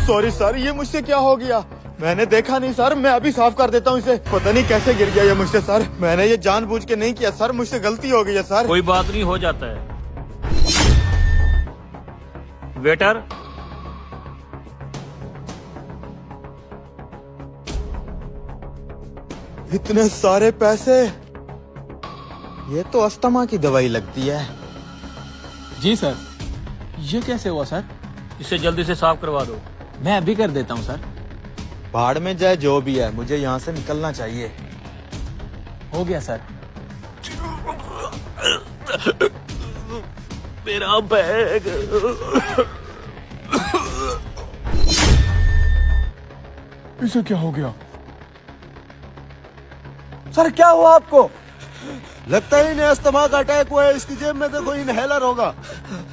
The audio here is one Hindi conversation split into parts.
सॉरी सर, ये मुझसे क्या हो गया, मैंने देखा नहीं सर, मैं अभी साफ कर देता हूँ इसे। पता नहीं कैसे गिर गया ये मुझसे सर, मैंने ये जानबूझ के नहीं किया सर, मुझसे गलती हो गई है सर। कोई बात नहीं, हो जाता है। वेटर, इतने सारे पैसे, ये तो अस्थमा की दवाई लगती है। जी सर, ये कैसे हुआ सर? इसे जल्दी से साफ करवा दो। मैं अभी कर देता हूँ सर। भाड़ में जाए जो भी है, मुझे यहाँ से निकलना चाहिए। हो गया सर। मेरा बैग। इसे क्या हो गया? सर क्या हुआ आपको? लगता है इन्हें अस्थमा का अटैक हुआ है, इसकी जेब में तो कोई इनहेलर होगा।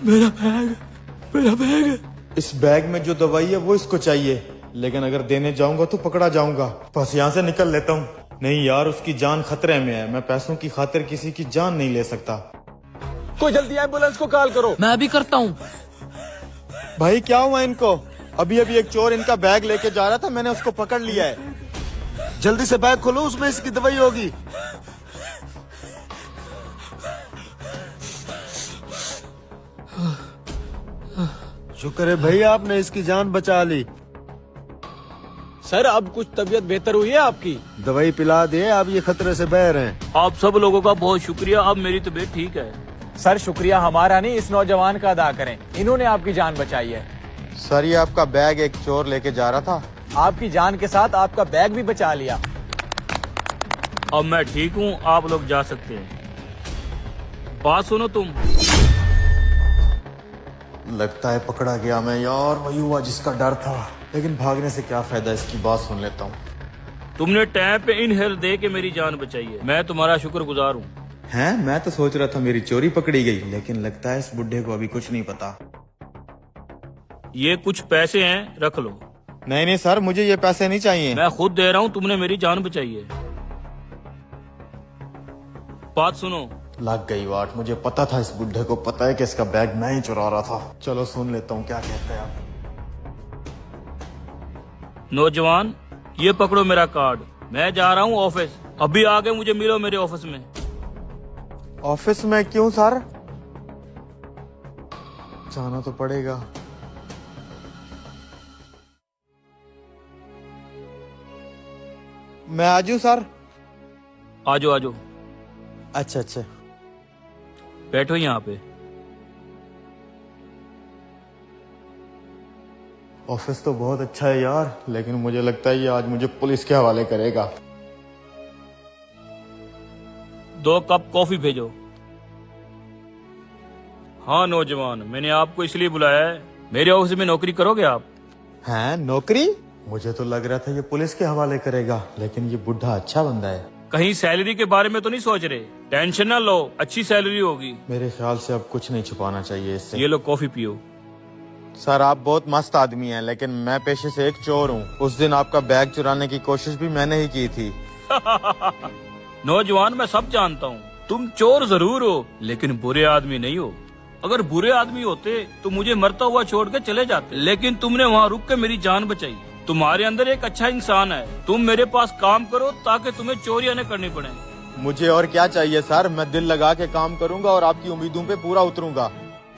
मेरा बैग, मेरा बैग। इस बैग में जो दवाई है वो इसको चाहिए, लेकिन अगर देने जाऊंगा तो पकड़ा जाऊंगा। बस यहाँ से निकल लेता हूँ। नहीं यार, उसकी जान खतरे में है, मैं पैसों की खातिर किसी की जान नहीं ले सकता। कोई जल्दी एम्बुलेंस को कॉल करो। मैं अभी करता हूँ। भाई क्या हुआ इनको? अभी अभी एक चोर इनका बैग लेके जा रहा था, मैंने उसको पकड़ लिया है। जल्दी से बैग खोलो, उसमें इसकी दवाई होगी। शुक्र है भाई, आपने इसकी जान बचा ली। सर अब कुछ तबीयत बेहतर हुई है आपकी? दवाई पिला दे, अब ये खतरे से बह रहे हैं। आप सब लोगों का बहुत शुक्रिया, अब मेरी तबीयत ठीक है। सर शुक्रिया हमारा नहीं, इस नौजवान का अदा करें, इन्होंने आपकी जान बचाई है। सर ये आपका बैग एक चोर लेके जा रहा था, आपकी जान के साथ आपका बैग भी बचा लिया। अब मैं ठीक हूँ, आप लोग जा सकते हैं। बात सुनो तुम। लगता है पकड़ा गया मैं यार, वही हुआ जिसका डर था। लेकिन भागने से क्या फायदा, इसकी बात सुन लेता हूँ। तुमने टाइम पे इनहेल दे के मेरी जान बचाई है, मैं तुम्हारा शुक्रगुजार हूँ। हैं? मैं तो सोच रहा था मेरी चोरी पकड़ी गई, लेकिन लगता है इस बुढ़े को अभी कुछ नहीं पता। ये कुछ पैसे हैं, रख लो। नहीं नहीं सर, मुझे ये पैसे नहीं चाहिए। मैं खुद दे रहा हूँ, तुमने मेरी जान बचाई है। बात सुनो। लग गई वाट, मुझे पता था इस बुढ़े को पता है कि इसका बैग मैं ही चुरा रहा था। चलो सुन लेता हूँ क्या कहते हैं आप। नौजवान, ये पकड़ो मेरा कार्ड, मैं जा रहा हूँ ऑफिस, अभी आके मुझे मिलो मेरे ऑफिस में। ऑफिस में क्यों सर? जाना तो पड़ेगा। मैं आजू सर? आजो आजो, अच्छा अच्छा, बैठो यहाँ पे। ऑफिस तो बहुत अच्छा है यार, लेकिन मुझे लगता है ये आज मुझे पुलिस के हवाले करेगा। 2 कप कॉफी भेजो। हाँ नौजवान, मैंने आपको इसलिए बुलाया है, मेरे ऑफिस में नौकरी करोगे आप? हैं? नौकरी? मुझे तो लग रहा था ये पुलिस के हवाले करेगा, लेकिन ये बुढ़ा अच्छा बंदा है। कहीं सैलरी के बारे में तो नहीं सोच रहे? टेंशन ना लो, अच्छी सैलरी होगी। मेरे ख्याल से अब कुछ नहीं छुपाना चाहिए इससे। ये लो कॉफी पियो। सर आप बहुत मस्त आदमी हैं, लेकिन मैं पेशे से एक चोर हूँ। उस दिन आपका बैग चुराने की कोशिश भी मैंने ही की थी। नौजवान, मैं सब जानता हूँ, तुम चोर जरूर हो, लेकिन बुरे आदमी नहीं हो। अगर बुरे आदमी होते तो मुझे मरता हुआ छोड़ के चले जाते, लेकिन तुमने वहाँ रुक के मेरी जान बचाई। तुम्हारे अंदर एक अच्छा इंसान है, तुम मेरे पास काम करो ताकि तुम्हें चोरियां न करनी पड़े। मुझे और क्या चाहिए सर, मैं दिल लगा के काम करूंगा और आपकी उम्मीदों पे पूरा उतरूंगा।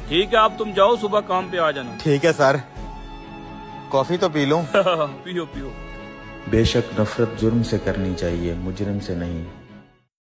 ठीक है, आप तुम जाओ, सुबह काम पे आ जाना। ठीक है सर। कॉफी तो पी लूं? पियो पियो। बेशक नफरत जुर्म से करनी चाहिए, मुजरिम से नहीं।